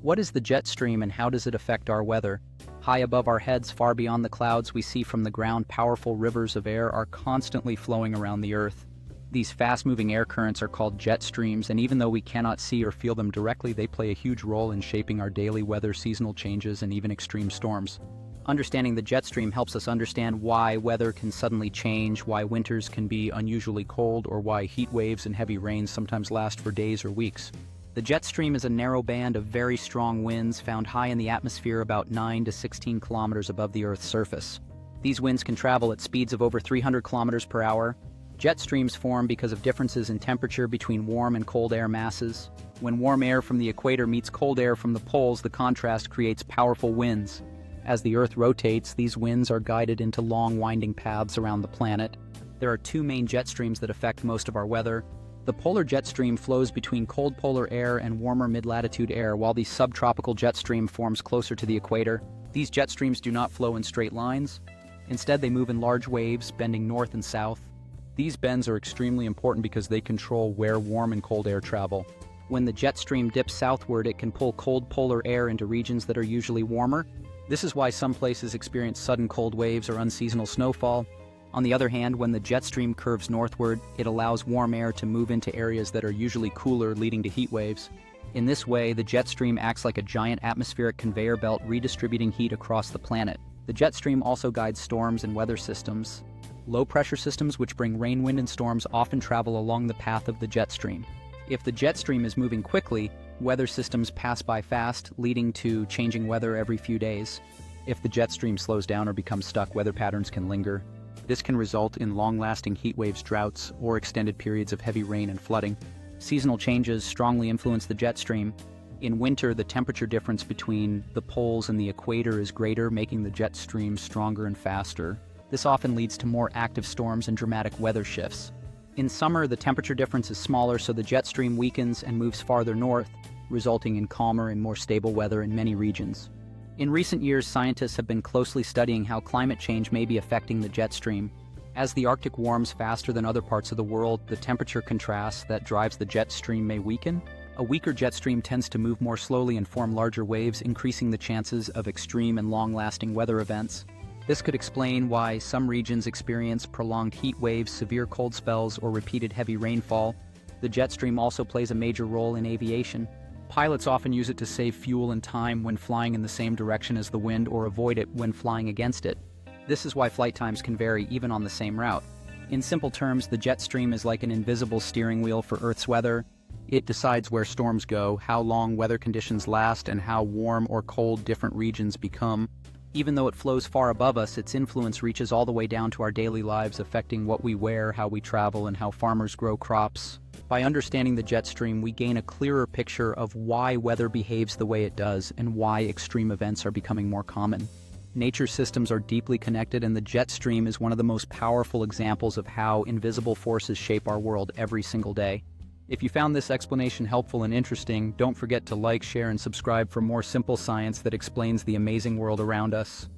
What is the jet stream and how does it affect our weather? High above our heads, far beyond the clouds we see from the ground, powerful rivers of air are constantly flowing around the Earth. These fast-moving air currents are called jet streams, and even though we cannot see or feel them directly, they play a huge role in shaping our daily weather, seasonal changes, and even extreme storms. Understanding the jet stream helps us understand why weather can suddenly change, why winters can be unusually cold, or why heat waves and heavy rains sometimes last for days or weeks. The jet stream is a narrow band of very strong winds found high in the atmosphere about 9 to 16 kilometers above the Earth's surface. These winds can travel at speeds of over 300 kilometers per hour. Jet streams form because of differences in temperature between warm and cold air masses. When warm air from the equator meets cold air from the poles, the contrast creates powerful winds. As the Earth rotates, these winds are guided into long, winding paths around the planet. There are two main jet streams that affect most of our weather. The polar jet stream flows between cold polar air and warmer mid-latitude air, while the subtropical jet stream forms closer to the equator. These jet streams do not flow in straight lines. Instead, they move in large waves, bending north and south. These bends are extremely important because they control where warm and cold air travel. When the jet stream dips southward, it can pull cold polar air into regions that are usually warmer. This is why some places experience sudden cold waves or unseasonal snowfall. On the other hand, when the jet stream curves northward, it allows warm air to move into areas that are usually cooler, leading to heat waves. In this way, the jet stream acts like a giant atmospheric conveyor belt redistributing heat across the planet. The jet stream also guides storms and weather systems. Low-pressure systems, which bring rain, wind, and storms, often travel along the path of the jet stream. If the jet stream is moving quickly, weather systems pass by fast, leading to changing weather every few days. If the jet stream slows down or becomes stuck, weather patterns can linger. This can result in long-lasting heat waves, droughts, or extended periods of heavy rain and flooding. Seasonal changes strongly influence the jet stream. In winter, the temperature difference between the poles and the equator is greater, making the jet stream stronger and faster. This often leads to more active storms and dramatic weather shifts. In summer, the temperature difference is smaller, so the jet stream weakens and moves farther north, resulting in calmer and more stable weather in many regions. In recent years, scientists have been closely studying how climate change may be affecting the jet stream. As the Arctic warms faster than other parts of the world, the temperature contrast that drives the jet stream may weaken. A weaker jet stream tends to move more slowly and form larger waves, increasing the chances of extreme and long-lasting weather events. This could explain why some regions experience prolonged heat waves, severe cold spells, or repeated heavy rainfall. The jet stream also plays a major role in aviation. Pilots often use it to save fuel and time when flying in the same direction as the wind or avoid it when flying against it. This is why flight times can vary even on the same route. In simple terms, the jet stream is like an invisible steering wheel for Earth's weather. It decides where storms go, how long weather conditions last, and how warm or cold different regions become. Even though it flows far above us, its influence reaches all the way down to our daily lives, affecting what we wear, how we travel, and how farmers grow crops. By understanding the jet stream, we gain a clearer picture of why weather behaves the way it does and why extreme events are becoming more common. Nature systems are deeply connected, and the jet stream is one of the most powerful examples of how invisible forces shape our world every single day. If you found this explanation helpful and interesting, don't forget to like, share, and subscribe for more simple science that explains the amazing world around us.